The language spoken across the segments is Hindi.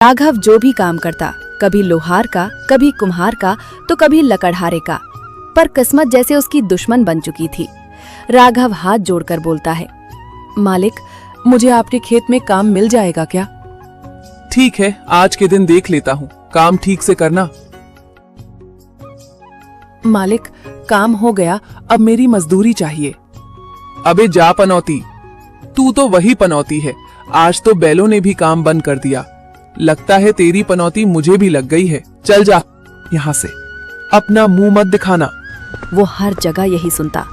राघव जो भी काम करता, कभी लोहार का, कभी कुम्हार का, तो कभी लकड़हारे का, पर किस्मत जैसे उसकी दुश्मन बन चुकी थी। राघव हाथ जोड़कर बोलता है, मालिक, मुझे आपके खेत में काम मिल जाएगा क्या? ठीक है, आज के दिन देख लेता हूँ, काम ठीक से करना। मालिक, काम हो गया, अब मेरी मजदूरी चाहिए। अबे जा पनौती, तू तो वही पनौती है, आज तो बैलों ने भी काम बंद कर दिया। लगता है तेरी पनौती मुझे भी लग गई है। चल जा यहाँ से, अपना मुंह मत दिखाना। वो हर जगह यही सुनता।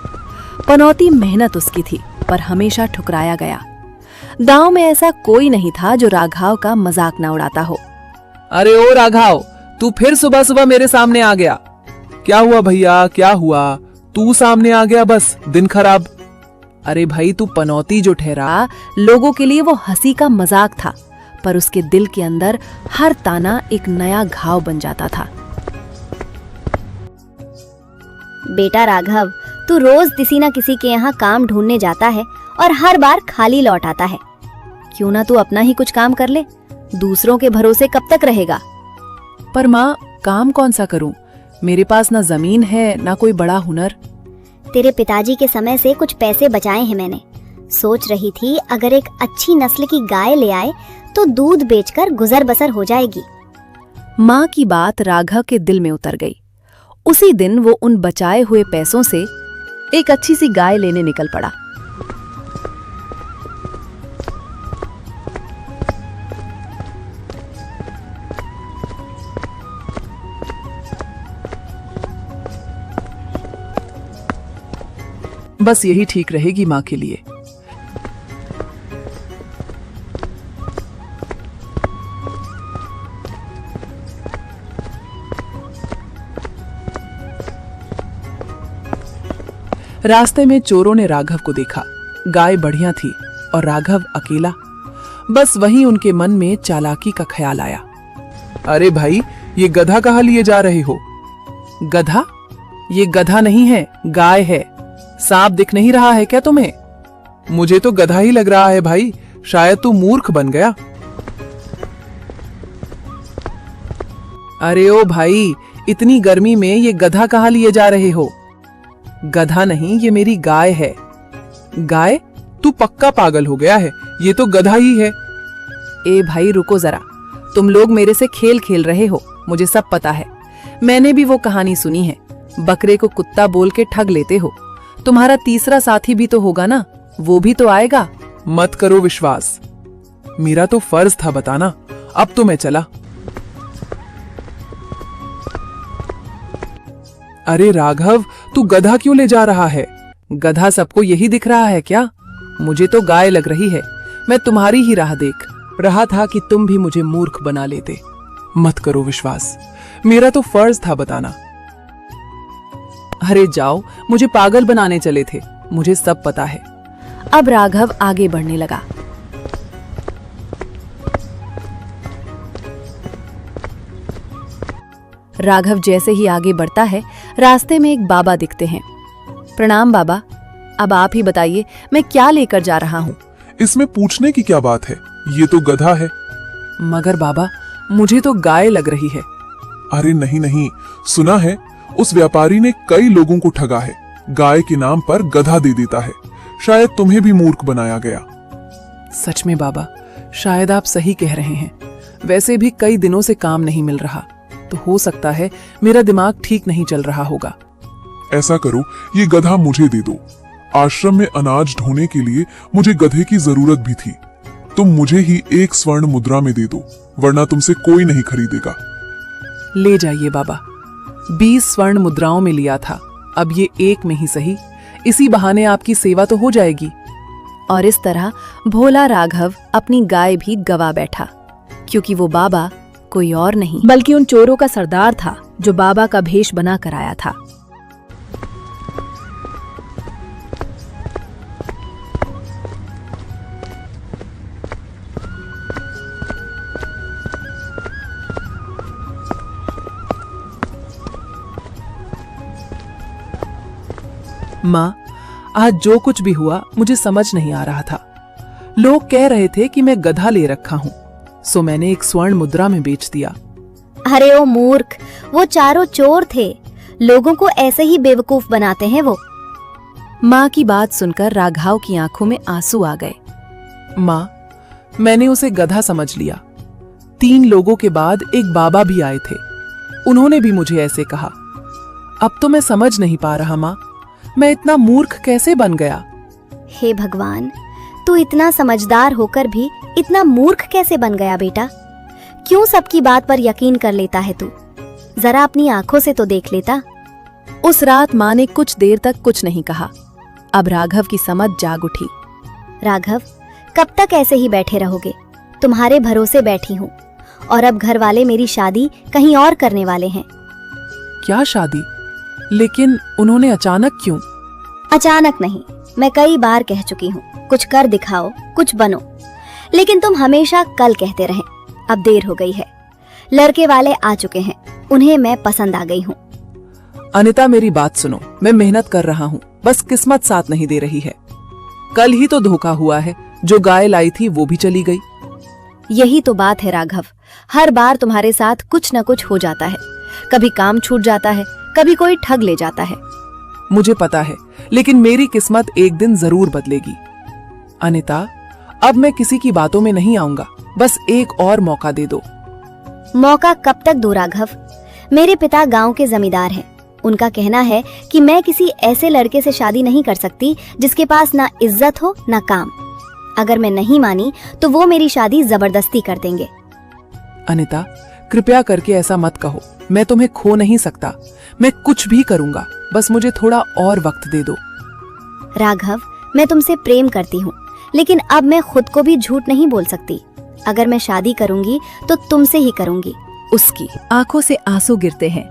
पनौती मेहनत उसकी थी, पर हमेशा ठुकराया गया। गांव में ऐसा कोई नहीं था जो राघव का मजाक न उड़ाता हो। अरे ओ राघव, तू फिर सुबह सुबह मेरे सामने आ गया। क्या हुआ भैया, क्या हुआ? तू सामने आ गया, बस दिन खराब। अरे भाई, तू पनौती जो ठहरा, लोगों के लिए वो हंसी का मजाक था, पर उसके दिल के अंदर हर ताना एक नया घाव बन जाता था। बेटा राघव, तू रोज किसी न किसी के यहाँ काम ढूंढने जाता है और हर बार खाली लौट आता है। क्यों ना तू अपना ही कुछ काम कर ले? दूसरों के भरोसे कब तक रहेगा? पर माँ, काम कौन सा करूं? मेरे पास ना जमीन है, ना कोई बड़ा हुनर। तेरे पिताजी के समय से कुछ पैसे बचाए हैं मैंने। सोच रही थी अगर एक अच्छी नस्ल की गाय ले आए तो दूध बेचकर गुजर बसर हो जाएगी। माँ की बात राघव के दिल में उतर गई। उसी दिन वो उन बचाए हुए पैसों से एक अच्छी सी गाय लेने निकल पड़ा। बस यही ठीक रहेगी माँ के लिए। रास्ते में चोरों ने राघव को देखा। गाय बढ़िया थी और राघव अकेला। बस वहीं उनके मन में चालाकी का ख्याल आया। अरे भाई, ये गधा कहाँ लिए जा रहे हो? गधा? ये गधा नहीं है, गाय है। सांप दिख नहीं रहा है क्या तुम्हें? मुझे तो गधा ही लग रहा है भाई, शायद तू मूर्ख बन गया। अरे ओ भाई, इतनी गर्मी में ये गधा कहाँ लिए जा रहे हो? गधा नहीं, ये मेरी गाय है। गाय? तू पक्का पागल हो गया है, ये तो गधा ही है। ए भाई रुको जरा, तुम लोग मेरे से खेल खेल रहे हो, मुझे सब पता है। मैंने भी वो कहानी सुनी है, बकरे को कुत्ता बोल के ठग लेते हो। तुम्हारा तीसरा साथी भी तो होगा ना, वो भी तो आएगा। मत करो विश्वास, मेरा तो फर्ज था बताना। अब तो मैं चला। अरे राघव, तू गधा क्यों ले जा रहा है? गधा सबको यही दिख रहा है क्या? मुझे तो गाय लग रही है। मैं तुम्हारी ही राह देख रहा था कि तुम भी मुझे मूर्ख बना लेते। मत करो विश्वास, मेरा तो फर्ज था बताना। अरे जाओ, मुझे पागल बनाने चले थे, मुझे सब पता है। अब राघव आगे बढ़ने लगा। राघव जैसे ही आगे बढ़ता है, रास्ते में एक बाबा दिखते हैं। प्रणाम बाबा, अब आप ही बताइए, मैं क्या लेकर जा रहा हूँ? इसमें पूछने की क्या बात है, ये तो गधा है। मगर बाबा, मुझे तो गाय लग रही है। अरे नहीं नहीं, सुना है उस व्यापारी ने कई लोगों को ठगा है, गाय के नाम पर गधा दे देता है। शायद तुम्हें भी मूर्ख बनाया गया। सच में बाबा, शायद आप सही कह रहे हैं। वैसे भी कई दिनों से काम नहीं मिल रहा, तो हो सकता है मेरा दिमाग ठीक नहीं चल रहा होगा। ऐसा करो, ये गधा मुझे दे दो। आश्रम में अनाज ढोने के लिए मुझे गधे की जरूरत भी थी। तुम मुझे ही 1 स्वर्ण मुद्रा में दे दो, वरना तुमसे कोई नहीं खरीदेगा। ले जाइए बाबा, 20 स्वर्ण मुद्राओं में लिया था, अब ये 1 में ही सही। इसी बहाने आपकी सेवा तो हो जाएगी। और इस तरह भोला राघव अपनी गाय भी गवा बैठा, क्योंकि वो बाबा कोई और नहीं बल्कि उन चोरों का सरदार था जो बाबा का भेष बना कर आया था। माँ, आज जो कुछ भी हुआ मुझे समझ नहीं आ रहा था। लोग कह रहे थे कि मैं गधा ले रखा हूँ। सो मैंने एक स्वर्ण मुद्रा में बेच दिया। अरे ओ मूर्ख, वो चारों चोर थे। लोगों को ऐसे ही बेवकूफ बनाते हैं वो। माँ की बात सुनकर राघव की आंखों में आंसू आ गए। माँ, मैंने उसे गधा समझ लिया। 3 लोगों के बाद एक बाबा भी आए थे, उन्होंने भी मुझे ऐसे कहा। अब तो मैं समझ नहीं पा रहा माँ, मैं इतना मूर्ख कैसे बन गया। हे भगवान, तू इतना समझदार होकर भी इतना मूर्ख कैसे बन गया बेटा? क्यों सबकी बात पर यकीन कर लेता है तू? जरा अपनी आंखों से तो देख लेता। उस रात माँ ने कुछ देर तक कुछ नहीं कहा। अब राघव की समझ जाग उठी। राघव, कब तक ऐसे ही बैठे रहोगे? तुम्हारे भरोसे बैठी हूँ, और अब घर वाले मेरी शादी कहीं और करने वाले हैं। क्या शादी? लेकिन उन्होंने अचानक क्यों? अचानक नहीं, मैं कई बार कह चुकी हूँ, कुछ कर दिखाओ, कुछ बनो। लेकिन तुम हमेशा कल कहते रहे। अब देर हो गई है। लड़के वाले आ चुके हैं, उन्हें मैं पसंद आ गई हूँ। अनिता, मेरी बात सुनो, मैं मेहनत कर रहा हूँ, बस किस्मत साथ नहीं दे रही है। कल ही तो धोखा हुआ है, जो गाय लाई थी वो भी चली गई। यही तो बात है राघव, हर बार तुम्हारे साथ कुछ न कुछ हो जाता है। कभी काम छूट जाता है, कभी कोई ठग ले जाता है। मुझे पता है, लेकिन मेरी किस्मत एक दिन जरूर बदलेगी। अनिता, अब मैं किसी की बातों में नहीं आऊंगा, बस एक और मौका दे दो। मौका कब तक दूं राघव? मेरे पिता गांव के जमींदार हैं। उनका कहना है कि मैं किसी ऐसे लड़के से शादी नहीं कर सकती जिसके पास ना इज्जत हो ना काम। अगर मैं नहीं मानी तो वो मेरी शादी जबरदस्ती कर देंगे। अनिता, कृपया करके ऐसा मत कहो। मैं तुम्हें खो नहीं सकता, मैं कुछ भी करूंगा, बस मुझे थोड़ा और वक्त दे दो। राघव, मैं तुमसे प्रेम करती हूँ, लेकिन अब मैं खुद को भी झूठ नहीं बोल सकती। अगर मैं शादी करूंगी तो तुमसे ही करूंगी। उसकी आंखों से आंसू गिरते हैं।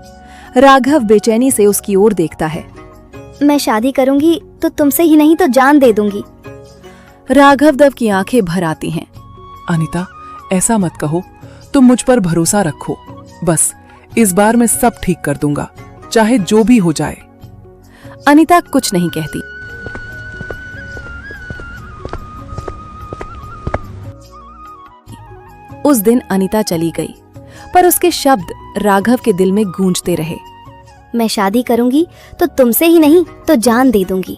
राघव बेचैनी से उसकी ओर देखता है। मैं शादी करूंगी तो तुमसे ही नहीं तो जान दे दूंगी। राघव देव की आंखें भर आती हैं। अनिता, ऐसा मत कहो, तुम मुझ पर भरोसा रखो। बस इस बार मैं सब ठीक कर दूंगा, चाहे जो भी हो जाए। अनिता कुछ नहीं कहती। उस दिन अनिता चली गई, पर उसके शब्द राघव के दिल में गूंजते रहे। मैं शादी करूंगी तो तुमसे ही नहीं तो जान दे दूंगी।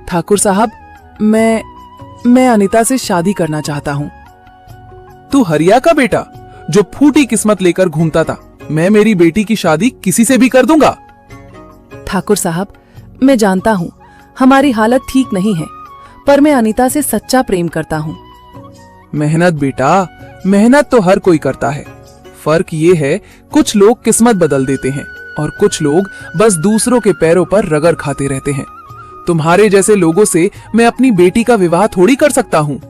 ठाकुर साहब, मैं अनिता से शादी करना चाहता हूँ। तू हरिया का बेटा जो फूटी किस्मत लेकर घूमता था, मैं मेरी बेटी की शादी किसी से भी कर दूंगा। ठाकुर साहब, मैं जानता हूँ हमारी हालत ठीक नहीं है, पर मैं अनिता से सच्चा प्रेम करता हूँ। मेहनत बेटा, मेहनत तो हर कोई करता है। फर्क ये है, कुछ लोग किस्मत बदल देते हैं और कुछ लोग बस दूसरों के पैरों पर रगड़ खाते रहते हैं। तुम्हारे जैसे लोगों से मैं अपनी बेटी का विवाह थोड़ी कर सकता हूँ।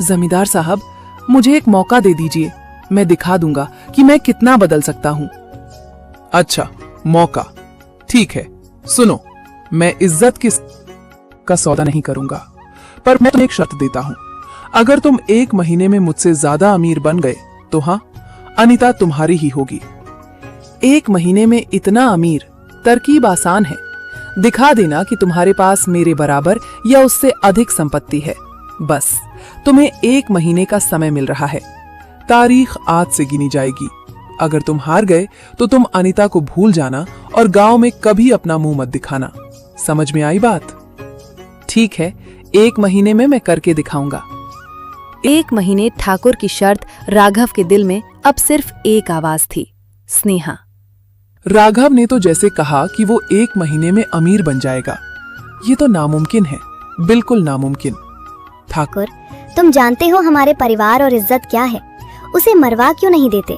जमींदार साहब, मुझे एक मौका दे दीजिए, मैं दिखा दूंगा कि मैं कितना बदल सकता हूँ। अच्छा, मौका ठीक है। सुनो, मैं इज्जत का सौदा नहीं करूंगा, पर मैं तुम्हें एक शर्त देता हूँ। अगर तुम 1 महीने में मुझसे ज्यादा अमीर बन गए तो हाँ, अनिता तुम्हारी ही होगी। 1 महीने में इतना अमीर, तरकीब आसान है। दिखा देना कि तुम्हारे पास मेरे बराबर या उससे अधिक संपत्ति है। बस तुम्हें 1 महीने का समय मिल रहा है। तारीख आज से गिनी जाएगी। अगर तुम हार गए तो तुम अनिता को भूल जाना और गांव में कभी अपना मुंह मत दिखाना। समझ में आई बात? ठीक है, 1 महीने में मैं करके दिखाऊंगा। 1 महीने ठाकुर की शर्त राघव के दिल में अब सिर्फ एक आवाज थी, स्नेहा। राघव ने तो जैसे कहा कि वो 1 महीने में अमीर बन जाएगा। ये तो नामुमकिन है, बिल्कुल नामुमकिन। ठाकुर, तुम जानते हो हमारे परिवार और इज्जत क्या है। उसे मरवा क्यों नहीं देते?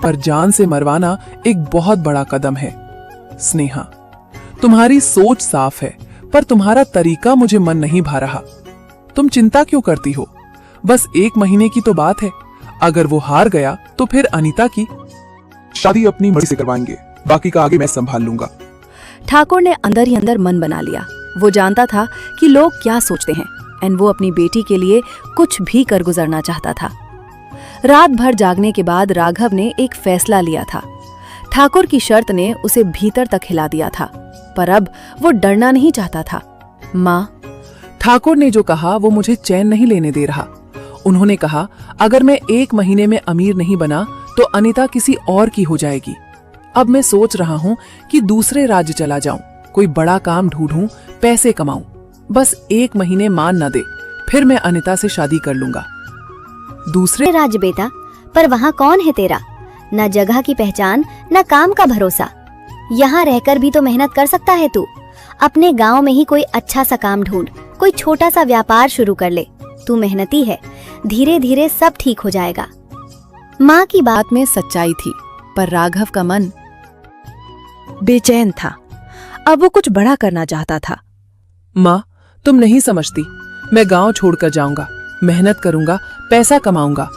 पर जान से मरवाना एक बहुत बड़ा कदम है। स्नेहा, तुम्हारी सोच साफ है, पर तुम्हारा तरीका मुझे मन नहीं भा रहा। तुम चिंता क्यों करती हो? बस 1 महीने की तो बात है। अगर वो हार गया तो फिर अनिता की शादी अपनी मर्जी से करवाएंगे, बाकी का आगे मैं संभाल लूंगा। ठाकुर ने अंदर ही अंदर मन बना लिया। वो जानता था कि लोग क्या सोचते हैं एंड वो अपनी बेटी के लिए कुछ भी कर गुजरना चाहता था। रात भर जागने के बाद राघव ने एक फैसला लिया था। ठाकुर की शर्त ने उसे भीतर तक हिला दिया था, पर अब वो डरना नहीं चाहता था। माँ, ठाकुर ने जो कहा वो मुझे चैन नहीं लेने दे रहा। उन्होंने कहा अगर मैं 1 महीने में अमीर नहीं बना तो अनीता किसी और की हो जाएगी। अब मैं सोच रहा हूँ कि दूसरे राज्य चला जाऊं, कोई बड़ा काम ढूंढूं, पैसे कमाऊं। बस 1 महीने मान न दे, फिर मैं अनीता से शादी कर लूंगा। दूसरे राज्य बेटा, पर वहाँ कौन है तेरा? न जगह की पहचान, न काम का भरोसा। यहाँ रहकर भी तो मेहनत कर सकता है तू। अपने गांव में ही कोई अच्छा सा काम ढूंढ, कोई छोटा सा व्यापार शुरू कर ले। तू मेहनती है, धीरे धीरे सब ठीक हो जाएगा। माँ की बात में सच्चाई थी, पर राघव का मन बेचैन था। अब वो कुछ बड़ा करना चाहता था। माँ, तुम नहीं समझती। मैं गांव छोड़कर जाऊंगा, मेहनत करूंगा, पैसा कमाऊंगा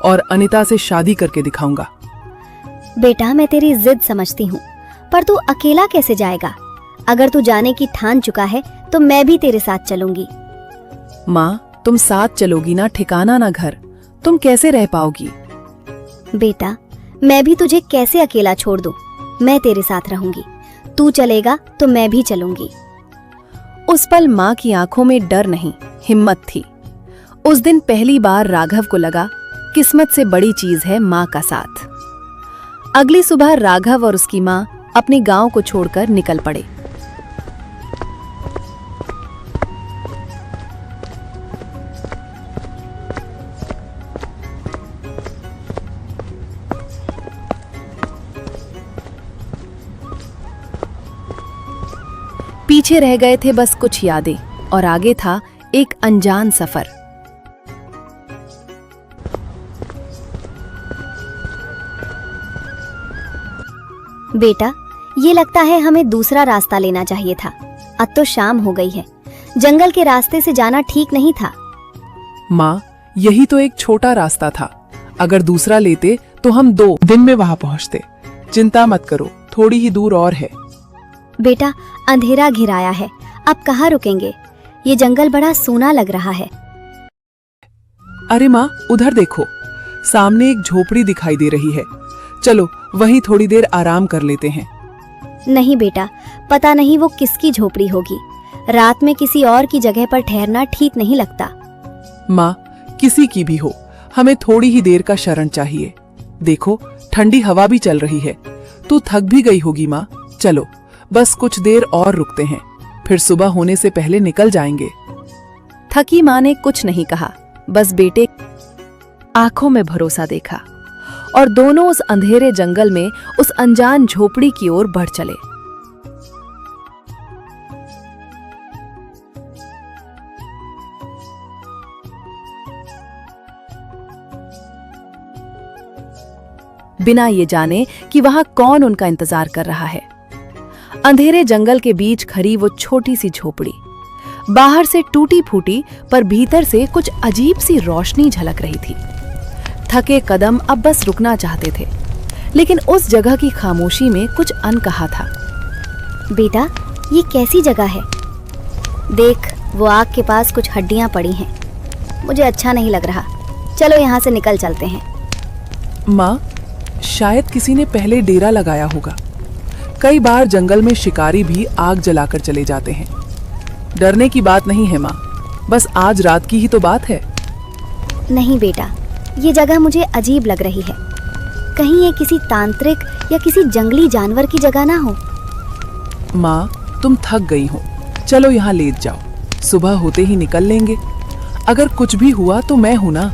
और अनीता से शादी करके दिखाऊंगा। बेटा, मैं तेरी जिद समझती हूँ, पर तू अकेला कैसे जाएगा? अगर तू जाने की ठान चुका है तो मैं भी तेरे साथ चलूंगी। माँ, तुम साथ चलोगी ना, ठिकाना ना घर, तुम कैसे रह पाओगी? बेटा, मैं भी तुझे कैसे अकेला छोड़ दूं? मैं तेरे साथ रहूंगी। तू चलेगा तो मैं भी चलूंगी। उस पल माँ की आंखों में डर नहीं, हिम्मत थी। उस दिन पहली बार राघव को लगा किस्मत से बड़ी चीज है माँ का साथ। अगली सुबह राघव और उसकी माँ अपने गांव को छोड़कर निकल पड़े। पीछे रह गए थे बस कुछ यादें और आगे था एक अनजान सफर। बेटा, ये लगता है हमें दूसरा रास्ता लेना चाहिए था। अब तो शाम हो गई है, जंगल के रास्ते से जाना ठीक नहीं था। माँ, यही तो एक छोटा रास्ता था। अगर दूसरा लेते तो हम 2 दिन में वहां पहुंचते। चिंता मत करो, थोड़ी ही दूर और है। बेटा, अंधेरा घिराया है, अब कहाँ रुकेंगे? ये जंगल बड़ा सूना लग रहा है। अरे माँ, उधर देखो, सामने एक झोपड़ी दिखाई दे रही है। चलो वहीं थोड़ी देर आराम कर लेते हैं। नहीं बेटा, पता नहीं वो किसकी झोपड़ी होगी। रात में किसी और की जगह पर ठहरना ठीक नहीं लगता। माँ, किसी की भी हो, हमें थोड़ी ही देर का शरण चाहिए। देखो, ठंडी हवा भी चल रही है। तू थक भी गई होगी माँ। चलो बस कुछ देर और रुकते हैं, फिर सुबह होने से पहले निकल जाएंगे। थकी माँ ने कुछ नहीं कहा, बस बेटे आंखों में भरोसा देखा और दोनों उस अंधेरे जंगल में उस अनजान झोपड़ी की ओर बढ़ चले। बिना ये जाने कि वहां कौन उनका इंतजार कर रहा है। अंधेरे जंगल के बीच खड़ी वो छोटी सी झोपड़ी, बाहर से टूटी फूटी पर भीतर से कुछ अजीब सी रोशनी झलक रही थी। थके कदम अब बस रुकना चाहते थे, लेकिन उस जगह की खामोशी में कुछ अनकहा था। बेटा, ये कैसी जगह है? देख, वो आग के पास कुछ हड्डियां पड़ी हैं। मुझे अच्छा नहीं लग रहा। चलो यहाँ से निकल चलते हैं। माँ, शायद किसी ने पहले डेरा लगाया होगा। कई बार जंगल में शिकारी भी आग जलाकर चले जाते हैं। डरने की बात नहीं है माँ, बस आज रात की ही तो बात है। नहीं बेटा, ये जगह मुझे अजीब लग रही है। कहीं ये किसी तांत्रिक या किसी जंगली जानवर की जगह ना हो। माँ, तुम थक गई हो, चलो यहाँ लेट जाओ। सुबह होते ही निकल लेंगे। अगर कुछ भी हुआ तो मैं हूं ना।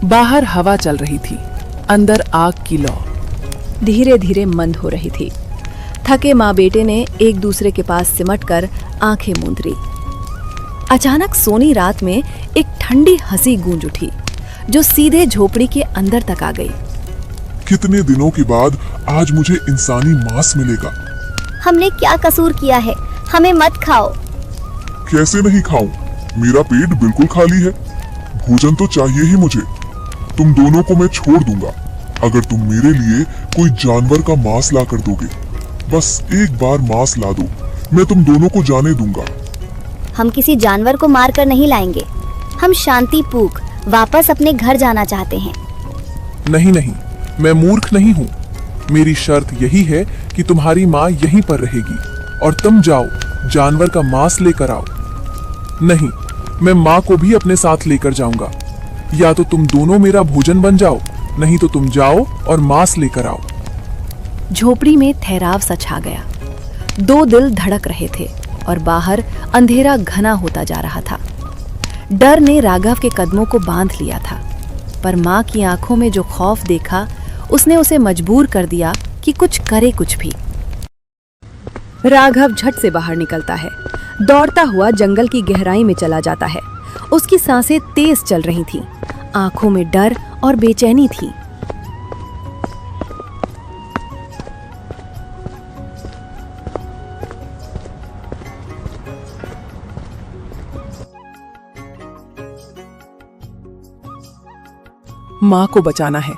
बाहर हवा चल रही थी, अंदर आग की लौ धीरे धीरे मंद हो रही थी। थके माँ बेटे ने एक दूसरे के पास सिमटकर आंखें मूंद ली। अचानक सोनी रात में एक ठंडी हंसी गूंज उठी, जो सीधे झोपड़ी के अंदर तक आ गई। कितने दिनों के बाद आज मुझे इंसानी मांस मिलेगा। हमने क्या कसूर किया है? हमें मत खाओ। कैसे नहीं खाऊं? मेरा पेट बिल्कुल खाली है। भोजन तो चाहिए ही मुझे। तुम दोनों को मैं छोड़ दूंगा अगर तुम मेरे लिए कोई जानवर का मांस ला कर दोगे। बस एक बार मांस ला दो, मैं तुम दोनों को जाने दूंगा। हम किसी जानवर को मार कर नहीं लाएंगे। हम शांति पूक वापस अपने घर जाना चाहते हैं। नहीं नहीं, मैं मूर्ख नहीं हूँ। मेरी शर्त यही है कि तुम्हारी माँ यहीं पर रहेगी और तुम जाओ जानवर का मांस लेकर आओ। नहीं, मैं माँ को भी अपने साथ लेकर जाऊंगा। या तो तुम दोनों मेरा भोजन बन जाओ, नहीं तो तुम जाओ और मांस लेकर आओ। झोपड़ी में ठहराव सा छा गया। दो दिल धड़क रहे थे और बाहर अंधेरा घना होता जा रहा था। डर ने राघव के कदमों को बांध लिया था, पर माँ की आंखों में जो खौफ देखा उसने उसे मजबूर कर दिया कि कुछ करे कुछ भी। राघव झट से बाहर निकलता है, दौड़ता हुआ जंगल की गहराई में चला जाता है। उसकी सांसें तेज चल रही थीं, आंखों में डर और बेचैनी थी। माँ को बचाना है,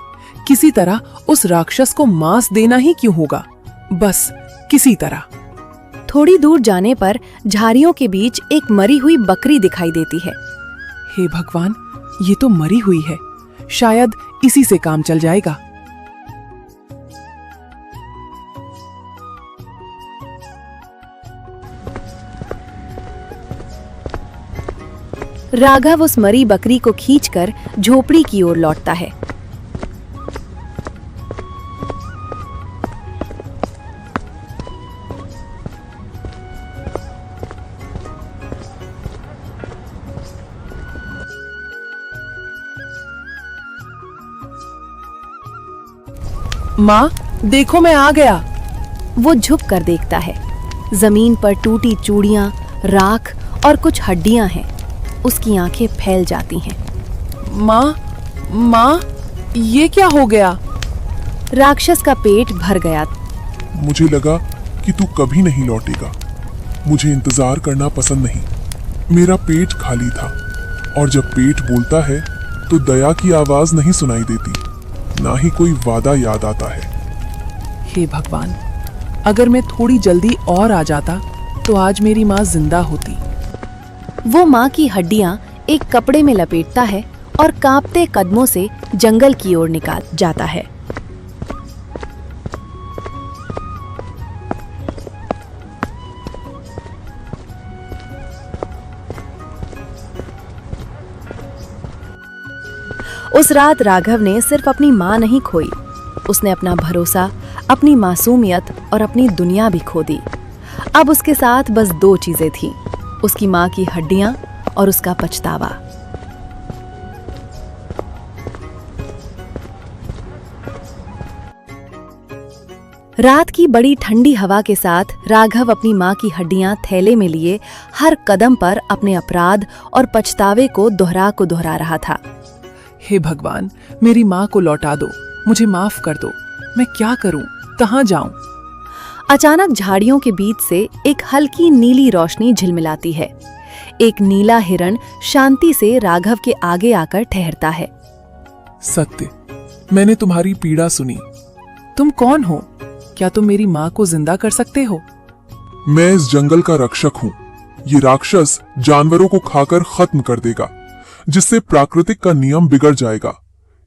किसी तरह उस राक्षस को मांस देना ही क्यों होगा, बस किसी तरह। थोड़ी दूर जाने पर झाड़ियों के बीच एक मरी हुई बकरी दिखाई देती है। हे भगवान, ये तो मरी हुई है, शायद इसी से काम चल जाएगा। राघव उस मरी बकरी को खींचकर झोपड़ी की ओर लौटता है। माँ, देखो मैं आ गया। वो झुक कर देखता है। जमीन पर टूटी चूड़ियां, राख और कुछ हड्डियां हैं। उसकी आंखें फैल जाती हैं। माँ, ये क्या हो गया? राक्षस का पेट भर गया। मुझे लगा कि तू कभी नहीं लौटेगा। मुझे इंतजार करना पसंद नहीं। मेरा पेट खाली था, और जब पेट बोलता है तो दया की आवाज नहीं सुनाई देती, ना ही कोई वादा याद आता है। हे भगवान, अगर मैं थोड़ी जल्दी और आ जाता तो आज मेरी माँ जिंदा होती। वो माँ की हड्डियां एक कपड़े में लपेटता है और कांपते कदमों से जंगल की ओर निकाल जाता है। उस रात राघव ने सिर्फ अपनी माँ नहीं खोई, उसने अपना भरोसा, अपनी मासूमियत और अपनी दुनिया भी खो दी। अब उसके साथ बस दो चीजें थीं, उसकी माँ की हड्डियां और उसका पछतावा। रात की बड़ी ठंडी हवा के साथ राघव अपनी माँ की हड्डियां थैले में लिए हर कदम पर अपने अपराध और पछतावे को दोहरा रहा था। हे भगवान, मेरी माँ को लौटा दो, मुझे माफ कर दो। मैं क्या करूं, कहाँ जाऊं? अचानक झाड़ियों के बीच से एक हल्की नीली रोशनी झिलमिलाती है। एक नीला हिरण शांति से राघव के आगे आकर ठहरता है। सत्य, मैंने तुम्हारी पीड़ा सुनी। तुम कौन हो? क्या तुम मेरी माँ को जिंदा कर सकते हो? मैं इस जंगल का रक्षक हूँ। ये राक्षस जानवरों को खाकर खत्म कर देगा, जिससे प्राकृतिक का नियम बिगड़ जाएगा।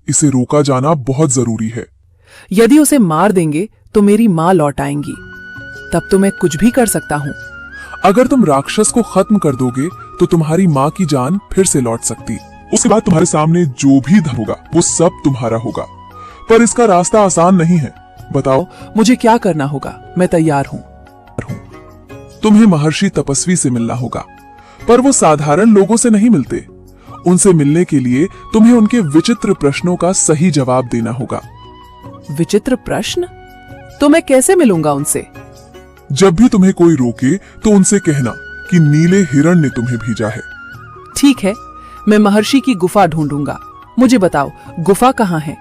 इसे रोका जाना बहुत जरूरी है। यदि उसे मार देंगे तो मेरी माँ लौट आएंगी, तब तो मैं कुछ भी कर सकता हूँ। अगर तुम राक्षस को खत्म कर दोगे तो तुम्हारी माँ की जान फिर से लौट सकती। उसके बाद तुम्हारे सामने जो भी धन होगा वो सब तुम्हारा होगा। पर इसका रास्ता आसान नहीं है। बताओ, मुझे क्या करना होगा? मैं तैयार हूँ। तुम्हें महर्षि तपस्वी से मिलना होगा, पर वो साधारण लोगों से नहीं मिलते। उनसे मिलने के लिए तुम्हें उनके विचित्र प्रश्नों का सही जवाब देना होगा। विचित्र प्रश्न? तो मैं कैसे मिलूंगा उनसे? जब भी तुम्हें कोई रोके तो उनसे कहना कि नीले हिरण ने तुम्हें भेजा है। ठीक है, मैं महर्षि की गुफा ढूंढूंगा। मुझे बताओ, गुफा कहाँ है?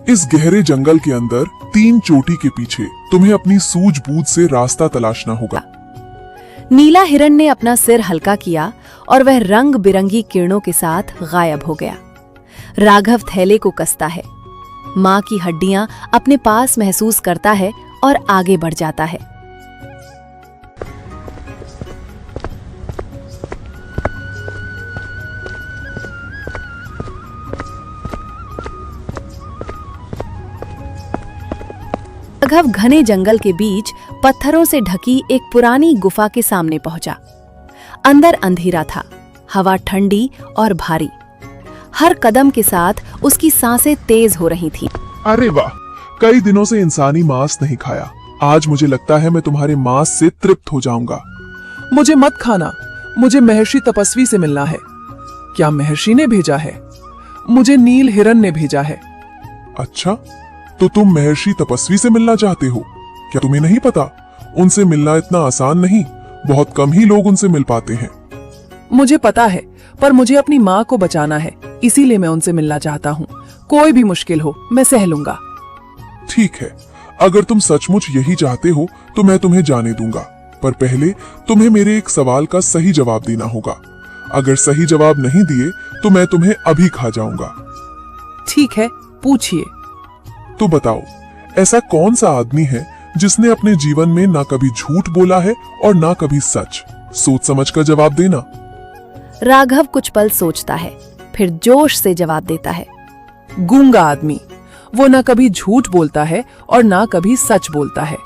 इस गहरे जंगल के अंदर 3 चोटी के पीछे तुम्हें अपनी सूझबूझ से रास्ता तलाशना होगा। नीला हिरण ने अपना सिर हल्का किया और वह रंग बिरंगी किरणों के साथ गायब हो गया। राघव थैले को कसता है, माँ की हड्डियां अपने पास महसूस करता है और आगे बढ़ जाता है। राघव घने जंगल के बीच पत्थरों से ढकी एक पुरानी गुफा के सामने पहुंचा। अंदर अंधेरा था, हवा ठंडी और भारी। हर कदम के साथ उसकी सांसें तेज हो रही थीं। अरे वाह, कई दिनों से इंसानी मांस नहीं खाया। आज मुझे लगता है मैं तुम्हारे मांस से तृप्त हो जाऊंगा। मुझे मत खाना, मुझे महर्षि तपस्वी से मिलना है। क्या महर्षि ने भेजा है? मुझे नील हिरन ने भेजा है। अच्छा, तो तुम महर्षि तपस्वी से मिलना चाहते हो? क्या तुम्हें नहीं पता, उनसे मिलना इतना आसान नहीं। बहुत कम ही लोग उनसे मिल पाते हैं। मुझे पता है, पर मुझे अपनी माँ को बचाना है, इसीलिए मैं उनसे मिलना चाहता हूँ। कोई भी मुश्किल हो मैं सह लूंगा। ठीक है, अगर तुम सचमुच यही चाहते हो तो मैं तुम्हें जाने दूंगा, पर पहले तुम्हें मेरे एक सवाल का सही जवाब देना होगा। अगर सही जवाब नहीं दिए तो मैं तुम्हें अभी खा जाऊंगा। ठीक है, पूछिए। तो बताओ, ऐसा कौन सा आदमी है जिसने अपने जीवन में ना कभी झूठ बोला है और ना कभी सच? सोच समझ कर जवाब देना। राघव कुछ पल सोचता है, फिर जोश से जवाब देता है। गूंगा आदमी, वो ना कभी झूठ बोलता है और ना कभी सच बोलता है।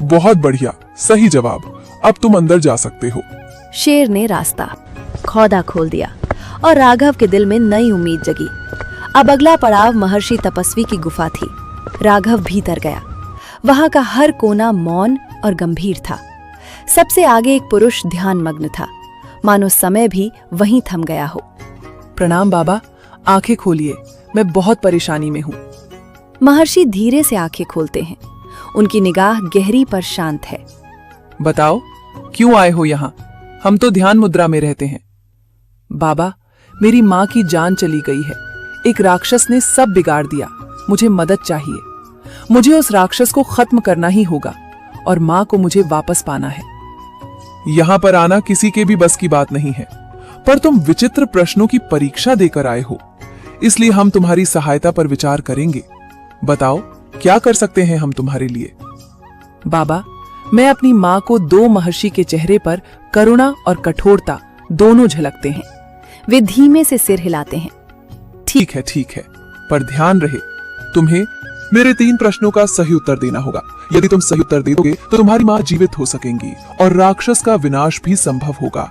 बहुत बढ़िया, सही जवाब। अब तुम अंदर जा सकते हो। शेर ने रास्ता खोदा खोल दिया और राघव के दिल में नई उम्मीद जगी। अब अगला पड़ाव महर्षि तपस्वी की गुफा थी। राघव भीतर गया। वहां का हर कोना मौन और गंभीर था। सबसे आगे एक पुरुष ध्यान मग्न था, मानो समय भी वहीं थम गया हो। प्रणाम बाबा, आंखें खोलिए, मैं बहुत परेशानी में हूँ। महर्षि धीरे से आंखें खोलते हैं। उनकी निगाह गहरी पर शांत है। बताओ, क्यों आए हो यहाँ? हम तो ध्यान मुद्रा में रहते हैं। बाबा, मेरी माँ की जान चली गई है। एक राक्षस ने सब बिगाड़ दिया। मुझे मदद चाहिए। मुझे उस राक्षस को खत्म करना ही होगा और माँ को मुझे वापस पाना है। यहाँ पर आना किसी के भी बस की बात नहीं है, पर तुम विचित्र प्रश्नों की परीक्षा देकर आए हो, इसलिए हम तुम्हारी सहायता पर विचार करेंगे। बताओ, क्या कर सकते हैं हम तुम्हारे लिए? बाबा, मैं अपनी माँ को दो महर्षि के चेहरे पर करुणा और कठोरता दोनों झलकते हैं। वे धीमे से सिर हिलाते हैं। ठीक है, पर ध्यान रहे, तुम्हें मेरे 3 प्रश्नों का सही उत्तर देना होगा। यदि तुम सही उत्तर दे दोगे तो तुम्हारी माँ जीवित हो सकेंगी और राक्षस का विनाश भी संभव होगा।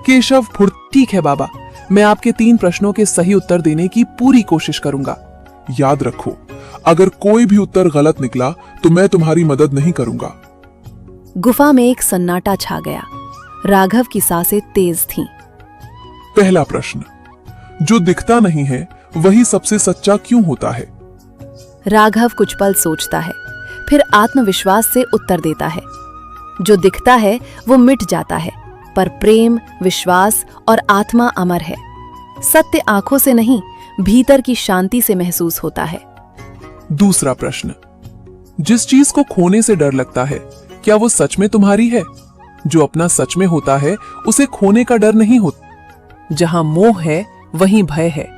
केशव फुर्त। ठीक है बाबा, मैं आपके 3 प्रश्नों के सही उत्तर देने की पूरी कोशिश करूंगा। याद रखो, अगर कोई भी उत्तर गलत निकला तो मैं तुम्हारी मदद नहीं करूंगा। गुफा में एक सन्नाटा छा गया। राघव की सांसें तेज थीं। पहला प्रश्न, जो दिखता नहीं है वही सबसे सच्चा क्यों होता है? राघव कुछ पल सोचता है, फिर आत्मविश्वास से उत्तर देता है। जो दिखता है वो मिट जाता है, पर प्रेम, विश्वास और आत्मा अमर है। सत्य आंखों से नहीं, भीतर की शांति से महसूस होता है। दूसरा प्रश्न, जिस चीज को खोने से डर लगता है, क्या वो सच में तुम्हारी है? जो अपना सच में होता है उसे खोने का डर नहीं होता। जहां मोह है वहीं भय है,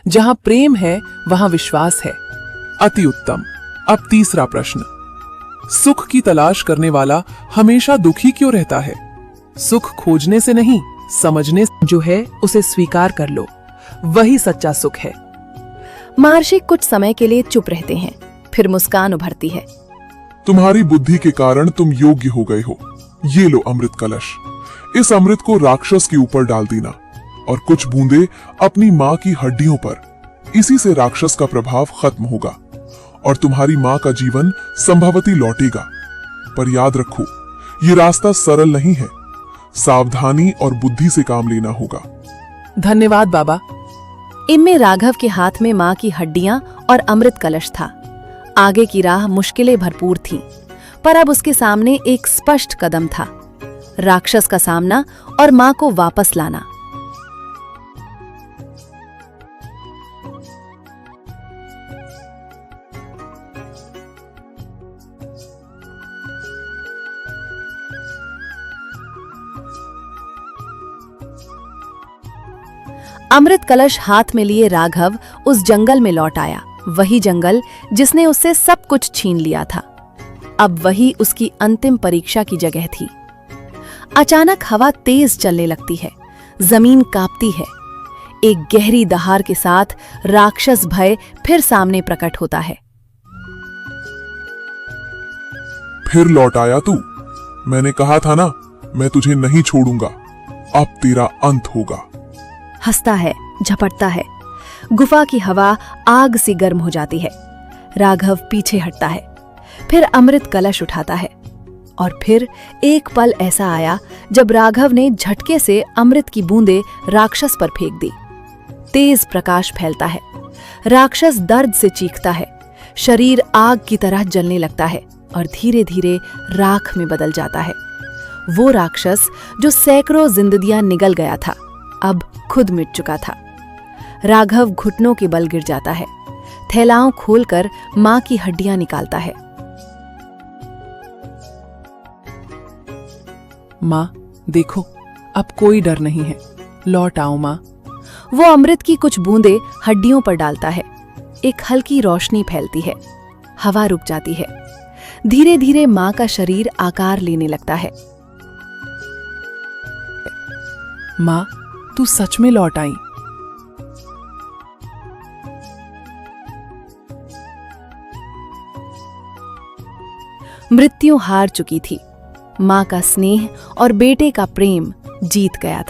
जहां प्रेम है वहां विश्वास है। अति उत्तम। अब तीसरा प्रश्न, सुख की तलाश करने वाला हमेशा दुखी क्यों रहता है? सुख खोजने से नहीं, समझने से। जो है उसे स्वीकार कर लो, वही सच्चा सुख है। महर्षि कुछ समय के लिए चुप रहते हैं, फिर मुस्कान उभरती है। तुम्हारी बुद्धि के कारण तुम योग्य हो गए हो। ये लो अमृत कलश। इस अमृत को राक्षस के ऊपर डाल देना और कुछ बूंदे अपनी माँ की हड्डियों पर। इसी से राक्षस का प्रभाव खत्म होगा और तुम्हारी माँ का जीवन संभवती लौटेगा। पर याद रखो, ये रास्ता सरल नहीं है। सावधानी और बुद्धि से काम लेना होगा। धन्यवाद बाबा। इनमें राघव के हाथ में माँ की हड्डियां और अमृत कलश था। आगे की राह मुश्किलें भरपूर थीं, पर अब उसके सामने एक स्पष्ट कदम था, राक्षस का सामना और माँ को वापस लाना। अमृत कलश हाथ में लिए राघव उस जंगल में लौट आया, वही जंगल जिसने उससे सब कुछ छीन लिया था। अब वही उसकी अंतिम परीक्षा की जगह थी। अचानक हवा तेज चलने लगती है, जमीन कांपती है। एक गहरी दहाड़ के साथ राक्षस भय फिर सामने प्रकट होता है। फिर लौट आया तू। मैंने कहा था ना, मैं तुझे नहीं छोड़ूंगा। अब तेरा अंत होगा। हंसता है, झपटता है। गुफा की हवा आग सी गर्म हो जाती है। राघव पीछे हटता है, फिर अमृत कलश उठाता है। और फिर एक पल ऐसा आया जब राघव ने झटके से अमृत की बूंदें राक्षस पर फेंक दी। तेज प्रकाश फैलता है। राक्षस दर्द से चीखता है। शरीर आग की तरह जलने लगता है और धीरे धीरे राख में बदल जाता है। वो राक्षस जो सैकड़ों जिंदगियां निगल गया था, अब खुद मिट चुका था। राघव घुटनों के बल गिर जाता है। थैलाओं खोलकर मां की हड्डियां निकालता है। माँ देखो, अब कोई डर नहीं है, लौट आओ माँ। वो अमृत की कुछ बूंदें हड्डियों पर डालता है। एक हल्की रोशनी फैलती है। हवा रुक जाती है। धीरे धीरे मां का शरीर आकार लेने लगता है। माँ तू सच में लौट आई। मृत्यु हार चुकी थी। मां का स्नेह और बेटे का प्रेम जीत गया था।